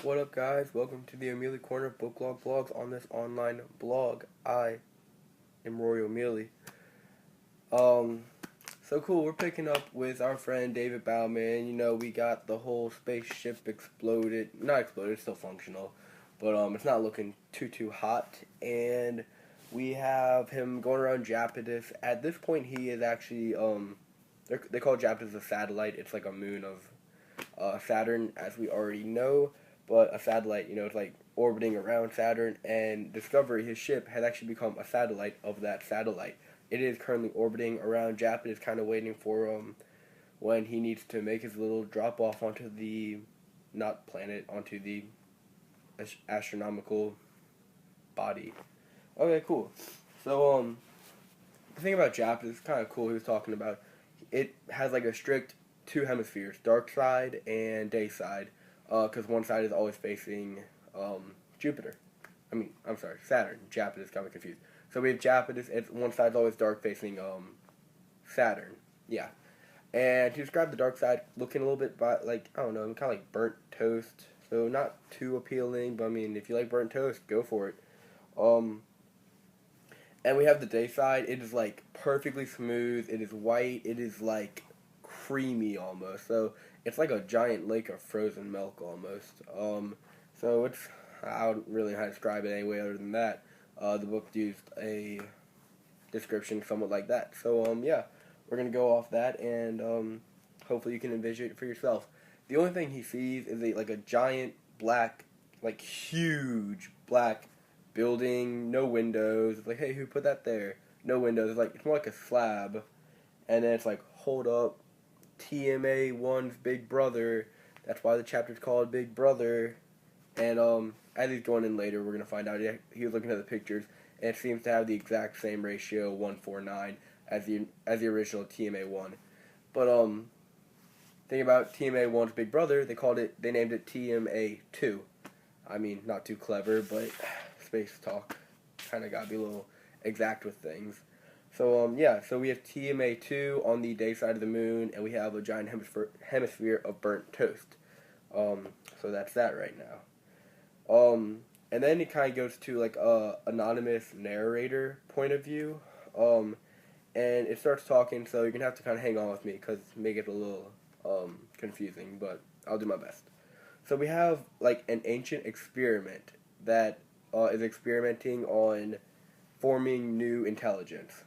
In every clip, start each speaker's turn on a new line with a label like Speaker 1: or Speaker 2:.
Speaker 1: What up, guys? Welcome to the Amelie Corner Book Log Blogs on this online blog. I am Rory O'Mealy. So cool, we're picking up with our friend David Bauman. You know, we got the whole spaceship exploded. Not exploded, it's still functional. But it's not looking too hot. And we have him going around Japetus. At this point, he is actually, they call Japetus a satellite. It's like a moon of Saturn, as we already know. But a satellite, it's like orbiting around Saturn, and Discovery, his ship, has actually become a satellite of that satellite. It is currently orbiting around Japetus, kind of waiting for when he needs to make his little drop off onto the, not planet, onto the astronomical body. Okay, cool. So, the thing about Japetus is kind of cool. He was talking about it has like a strict two hemispheres, dark side and day side. Because one side is always facing Jupiter. Saturn. Japetus, got me confused. So we have Japetus, and one side's always dark facing Saturn. Yeah. And to describe the dark side, looking a little bit kind of like burnt toast. So not too appealing, but I mean, if you like burnt toast, go for it. And we have the day side. It is like perfectly smooth. It is white. It is like creamy almost. So it's like a giant lake of frozen milk almost. So it's, I don't really know how to describe it any way other than that. The book used a description somewhat like that. So yeah, we're gonna go off that, and hopefully you can envision it for yourself. The only thing he sees is a giant black, like huge black building, no windows. It's like, hey, who put that there? No windows. It's more like a slab, and then it's like, hold up, TMA1's Big Brother. That's why the chapter's called Big Brother. And as he's going in later, we're going to find out he was looking at the pictures, and it seems to have the exact same ratio, 149, as the original TMA1. But thing about TMA1's Big Brother, they named it TMA2. I mean, not too clever, but space talk kind of got to be a little exact with things. So, so we have TMA2 on the day side of the moon, and we have a giant hemisphere of burnt toast. So that's that right now. And then it kind of goes to, a anonymous narrator point of view. And it starts talking, so you're going to have to kind of hang on with me, because make it a little, confusing, but I'll do my best. So we have, an ancient experiment that, is experimenting on forming new intelligence.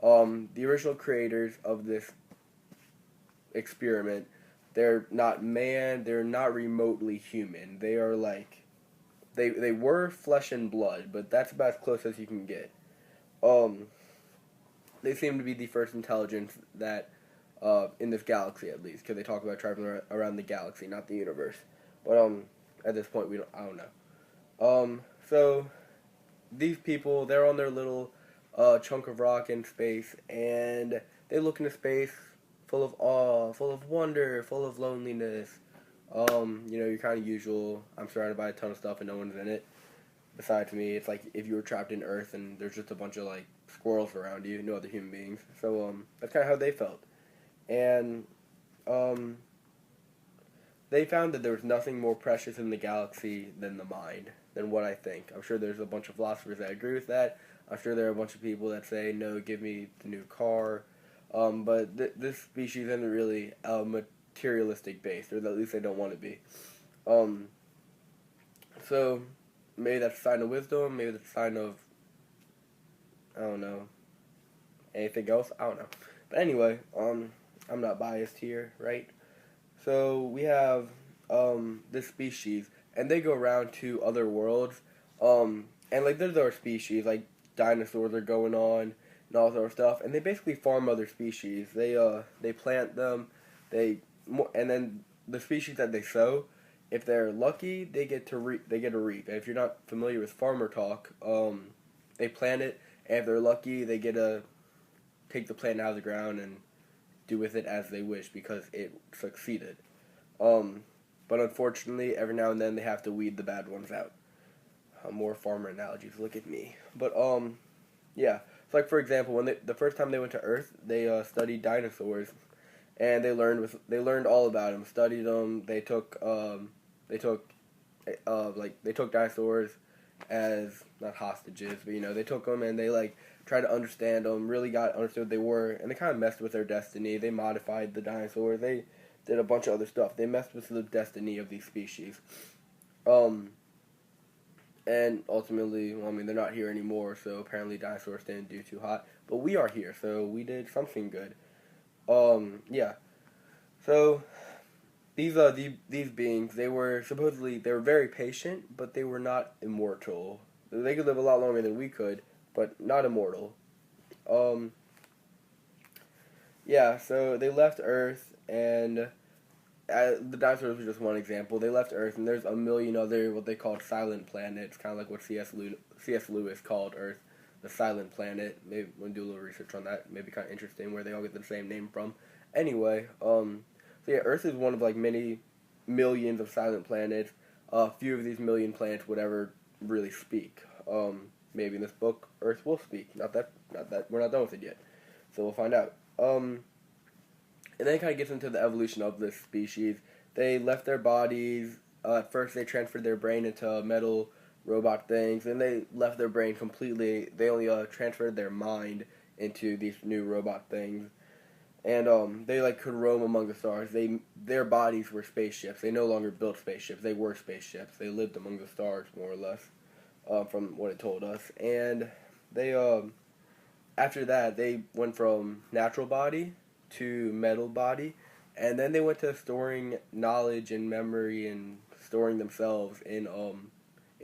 Speaker 1: The original creators of this experiment, they're not man, they're not remotely human. They are they were flesh and blood, but that's about as close as you can get. They seem to be the first intelligence that, in this galaxy at least, because they talk about traveling around the galaxy, not the universe. But, at this point, I don't know. So, these people, they're on their little chunk of rock in space, and they look into space full of awe, full of wonder, full of loneliness. Your kind of usual, I'm surrounded by a ton of stuff and no one's in it. Besides me, it's like if you were trapped in Earth and there's just a bunch of, squirrels around you, no other human beings. So, that's kind of how they felt. And, they found that there was nothing more precious in the galaxy than the mind, than what I think. I'm sure there's a bunch of philosophers that agree with that. I'm sure there are a bunch of people that say, no, give me the new car. But this species isn't really materialistic based, or at least they don't want to be. So maybe that's a sign of wisdom, maybe that's a sign of, I don't know, anything else, I don't know. But anyway, I'm not biased here, right? So we have this species, and they go around to other worlds, and there's other species, dinosaurs are going on, and all that sort of stuff, and they basically farm other species. They plant them, and then the species that they sow, if they're lucky, they get to reap. And if you're not familiar with farmer talk, they plant it, and if they're lucky, they get to take the plant out of the ground and do with it as they wish because it succeeded. But unfortunately, every now and then they have to weed the bad ones out. More farmer analogies. Look at me. But yeah. So for example, when the first time they went to Earth, they studied dinosaurs, and they learned all about them. Studied them. They took like they took dinosaurs as not hostages, but they took them and they like tried to understand them, really understood what they were, and they kind of messed with their destiny. They modified the dinosaurs. They did a bunch of other stuff. They messed with the destiny of these species. And ultimately, well, I mean, they're not here anymore, so apparently dinosaurs didn't do too hot. But we are here, so we did something good. Yeah. So these beings, they were very patient, but they were not immortal. They could live a lot longer than we could, but not immortal. Yeah. So they left Earth, and the dinosaurs were just one example. They left Earth, and there's a million other what they called silent planets, kind of like what C.S. Lewis called Earth, the silent planet. Maybe we'll do a little research on that. Maybe kind of interesting where they all get the same name from. Anyway, so yeah, Earth is one of like many millions of silent planets. A few of these million planets would ever really speak. Maybe in this book, Earth will speak. Not that we're not done with it yet, so we'll find out. And then it kind of gets into the evolution of this species. They left their bodies. At first, they transferred their brain into metal robot things. Then they left their brain completely. They only transferred their mind into these new robot things. And they like could roam among the stars. Their bodies were spaceships. They no longer built spaceships. They were spaceships. They lived among the stars more or less, from what it told us. And they after that they went from natural body to metal body, and then they went to storing knowledge and memory and storing themselves in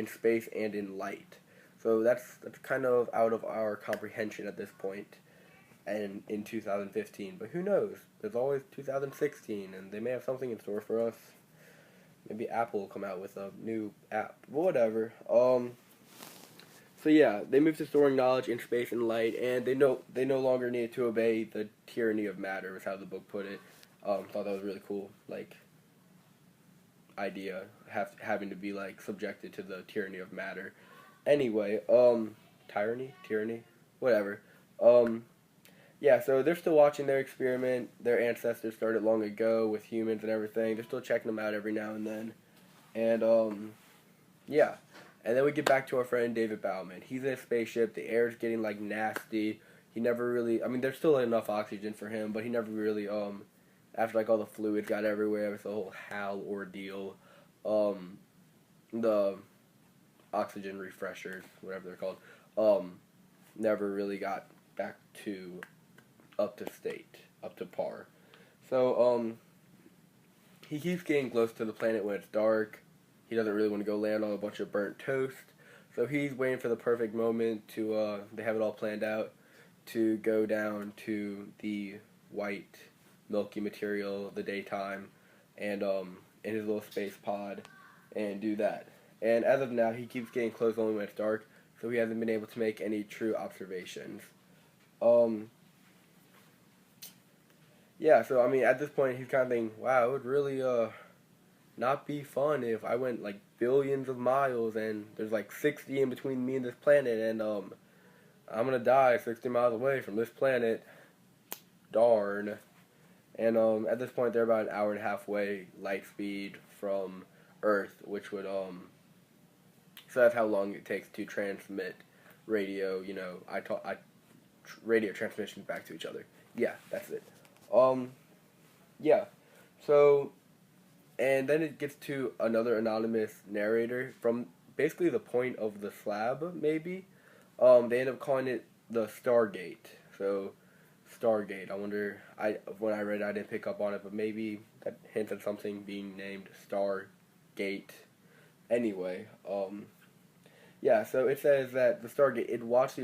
Speaker 1: space and in light. So that's kind of out of our comprehension at this point, and in 2015. But who knows? There's always 2016, and they may have something in store for us. Maybe Apple will come out with a new app. Whatever. So yeah, they moved to storing knowledge in space and light, and they no longer needed to obey the tyranny of matter, is how the book put it. Thought that was really cool, like idea, having to be like subjected to the tyranny of matter. Anyway, tyranny, whatever. Yeah, so they're still watching their experiment. Their ancestors started long ago with humans and everything. They're still checking them out every now and then, and yeah. And then we get back to our friend David Bauman. He's in a spaceship. The air's getting like nasty. He never really. I mean, there's still enough oxygen for him, but he never really. After like all the fluids got everywhere, it was a whole HAL ordeal. The oxygen refreshers, whatever they're called, never really got back to up to par. So he keeps getting close to the planet when it's dark. He doesn't really want to go land on a bunch of burnt toast, so he's waiting for the perfect moment to, they have it all planned out, to go down to the white, milky material, the daytime, and in his little space pod, and do that. And as of now, he keeps getting close only when it's dark, so he hasn't been able to make any true observations. Yeah, so I mean, at this point, he's kind of thinking, wow, it would really, not be fun if I went like billions of miles and there's like 60 in between me and this planet, and I'm gonna die 60 miles away from this planet. Darn. And at this point they're about an hour and a half away light speed from Earth, which would so that's how long it takes to transmit radio, radio transmissions back to each other. Yeah, that's it. Yeah. So, and then it gets to another anonymous narrator from basically the point of the slab, maybe. They end up calling it the Stargate. So, Stargate. I wonder, when I read it, I didn't pick up on it, but maybe that hints at something being named Stargate. Anyway, yeah, so it says that the Stargate, it watched the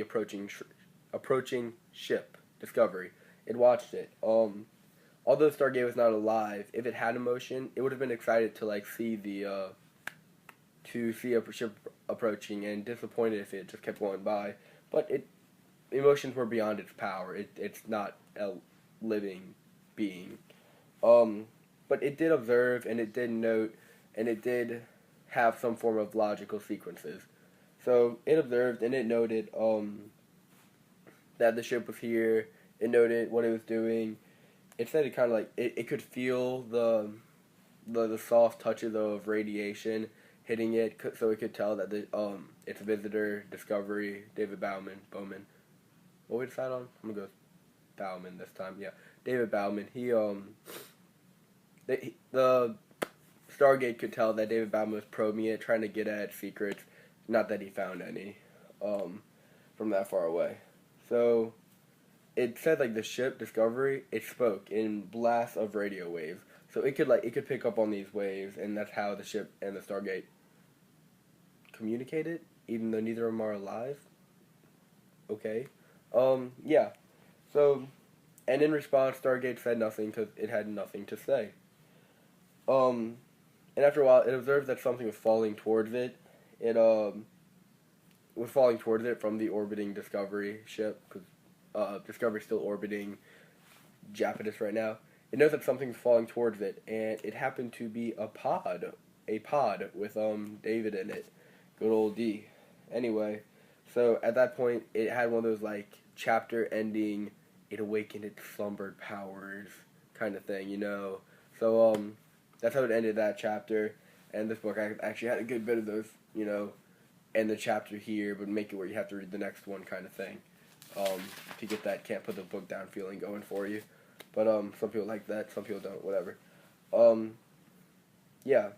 Speaker 1: approaching ship, Discovery. It watched it. Although the Stargate was not alive, if it had emotion, it would have been excited to like see a ship approaching, and disappointed if it just kept going by. But emotions were beyond its power. It's not a living being. But it did observe, and it did note, and it did have some form of logical sequences. So it observed and it noted that the ship was here. It noted what it was doing. It said it kind of like it could feel the soft touches of radiation hitting it, so it could tell that its visitor, Discovery, David Bowman. What would it decide on? I'm gonna go Bowman this time. Yeah, David Bowman. The Stargate could tell that David Bowman was probing it, trying to get at secrets. Not that he found any from that far away. So it said like the ship Discovery, it spoke in blasts of radio waves. So it could pick up on these waves, and that's how the ship and the Stargate communicated, even though neither of them are alive. Okay. Yeah. So, and in response, Stargate said nothing because it had nothing to say. And after a while, it observed that something was falling towards it. It was falling towards it from the orbiting Discovery ship, because Discovery's still orbiting Japanese right now. It knows that something's falling towards it, and it happened to be a pod with David in it. Good old D. Anyway, so at that point, it had one of those like chapter ending, it awakened its slumbered powers kind of thing, you know. So that's how it ended that chapter. And this book actually had a good bit of those, you know, end the chapter here, but make it where you have to read the next one kind of thing. To get that can't put the book down feeling going for you. But some people like that, some people don't, whatever. Yeah.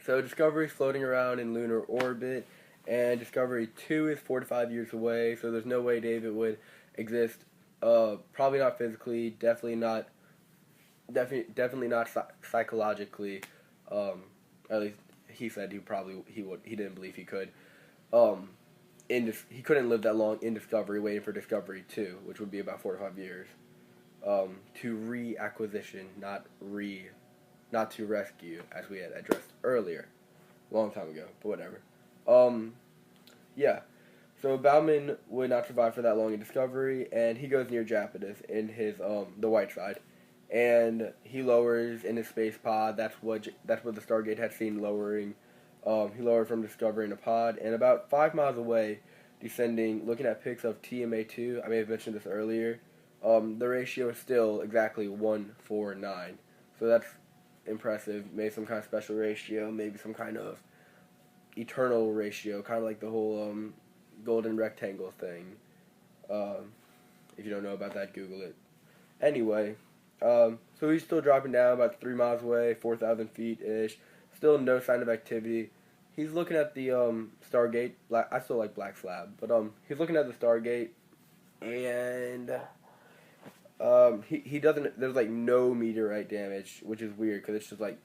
Speaker 1: So Discovery's floating around in lunar orbit, and Discovery 2 is 4 to 5 years away, so there's no way David would exist. Probably not physically, definitely not psychologically. At least he said he didn't believe he could. He couldn't live that long in Discovery, waiting for Discovery 2, which would be about 4 to 5 years. To reacquisition, not to rescue, as we had addressed earlier, long time ago, but whatever. Yeah. So Bowman would not survive for that long in Discovery, and he goes near Japanese in his the white side, and he lowers in his space pod. That's what the Stargate had seen lowering. He lowered from Discovery in a pod, and about 5 miles away, descending, looking at pics of TMA2. I may have mentioned this earlier. The ratio is still exactly 1:9, so that's impressive. Maybe some kind of special ratio, maybe some kind of eternal ratio, kind of like the whole golden rectangle thing. If you don't know about that, Google it. Anyway, so he's still dropping down about 3 miles away, 4,000 feet-ish. Still no sign of activity. He's looking at the Stargate. I still like Black Slab, but he's looking at the Stargate, and he doesn't. There's like no meteorite damage, which is weird because it's just like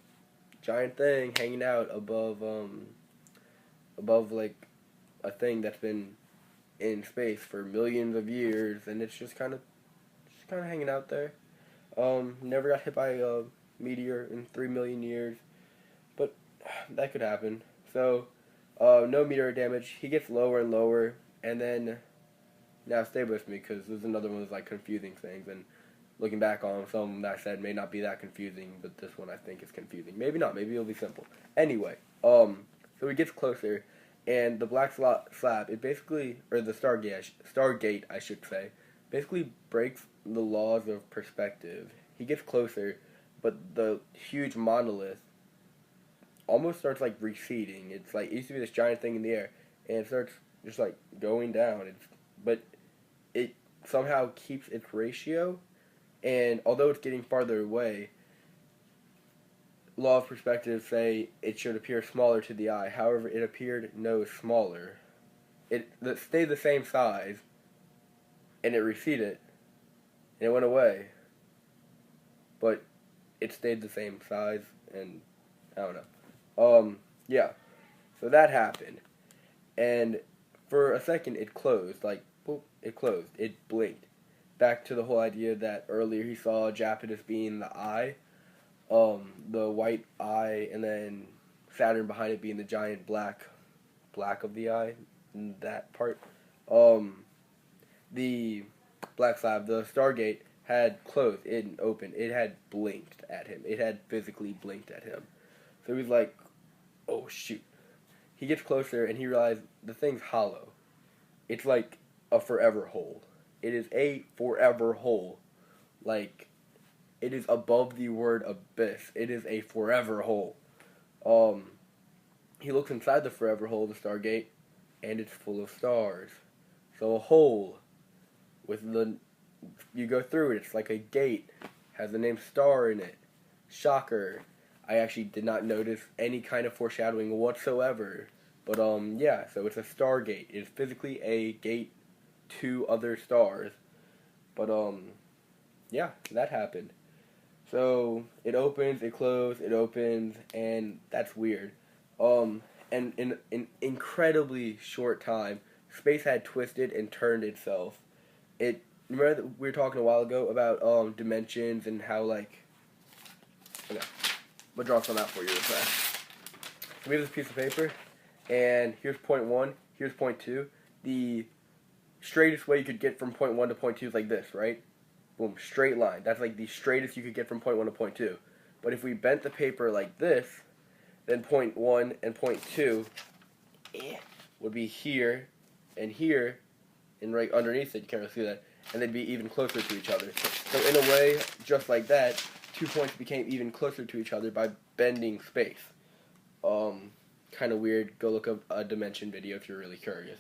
Speaker 1: giant thing hanging out above like a thing that's been in space for millions of years, and it's just kind of hanging out there. Never got hit by a meteor in 3 million years, but that could happen. So, no meteor damage. He gets lower and lower, and then now stay with me because this is another one of those like confusing things. And looking back on some that I said may not be that confusing, but this one I think is confusing. Maybe not. Maybe it'll be simple. Anyway, so he gets closer, and the black slab, it basically, or the Stargate, I should say, basically breaks the laws of perspective. He gets closer, but the huge monolith almost starts like receding. It's like it used to be this giant thing in the air, and it starts just like going down. But it somehow keeps its ratio, and although it's getting farther away, law of perspective say it should appear smaller to the eye. However, it appeared no smaller. It stayed the same size, and it receded, and it went away. But it stayed the same size, and I don't know. Yeah. So that happened, and for a second it closed. Like, boop, it closed. It blinked. Back to the whole idea that earlier he saw Japanese being the eye. The white eye, and then Saturn behind it being the giant black of the eye, that part. The black slab, the Stargate, had closed. It didn't open. It had blinked at him. It had physically blinked at him. So he was like, oh shoot. He gets closer and he realized the thing's hollow. It's like a forever hole. It is a forever hole. Like, It is above the word abyss. It is a forever hole. He looks inside the forever hole of the Stargate, and it's full of stars. So a hole with you go through it. It's like a gate. Has the name Star in it. Shocker. I actually did not notice any kind of foreshadowing whatsoever. But yeah. So it's a Stargate. It's physically a gate to other stars. But yeah, that happened. So it opens, it closes, it opens, and that's weird. And in an incredibly short time, space had twisted and turned itself. It remember that we were talking a while ago about dimensions and how like. Okay, I'm gonna draw some out for you real fast. So we have this piece of paper, and here's point one, here's point two. The straightest way you could get from point one to point two is like this, right? Boom, straight line. That's like the straightest you could get from point one to point two. But if we bent the paper like this, then point one and point two would be here and here, and right underneath it, you can't really see that, and they'd be even closer to each other. So in a way, just like that, 2 points became even closer to each other by bending space. Kind of weird. Go look up a dimension video if you're really curious.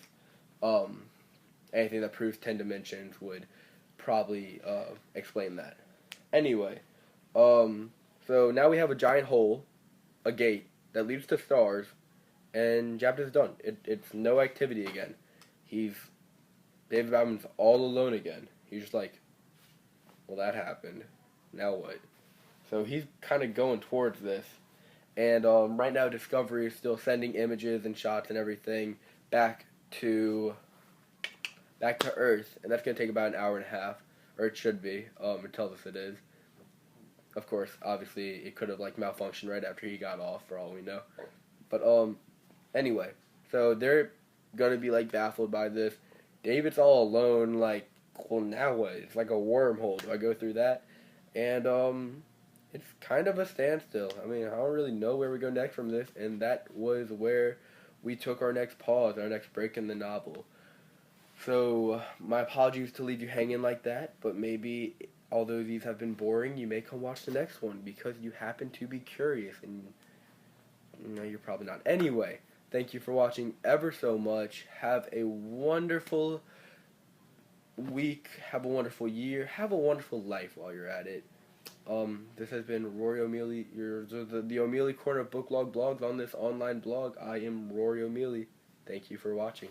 Speaker 1: Anything that proves 10 dimensions would probably explain that. Anyway, so now we have a giant hole, a gate, that leads to stars, and Japta's done. It's no activity again. David Bowman's all alone again. He's just like, well, that happened. Now what? So he's kind of going towards this. And right now Discovery is still sending images and shots and everything back to Earth. And that's going to take about an hour and a half. Or it should be. It tells us it is. Of course, obviously, it could have like malfunctioned right after he got off, for all we know. But anyway, so they're gonna be like baffled by this. David's all alone. Like, well, now what? It's like a wormhole. Do I go through that? And it's kind of a standstill. I mean, I don't really know where we go next from this. And that was where we took our next pause, our next break in the novel. So my apologies to leave you hanging like that, but maybe, although these have been boring, you may come watch the next one because you happen to be curious, and no, you're probably not. Anyway, thank you for watching ever so much. Have a wonderful week, have a wonderful year, have a wonderful life while you're at it. This has been Rory O'Mealy, the O'Mealy Corner of Book Log Blogs on this online blog. I am Rory O'Mealy. Thank you for watching.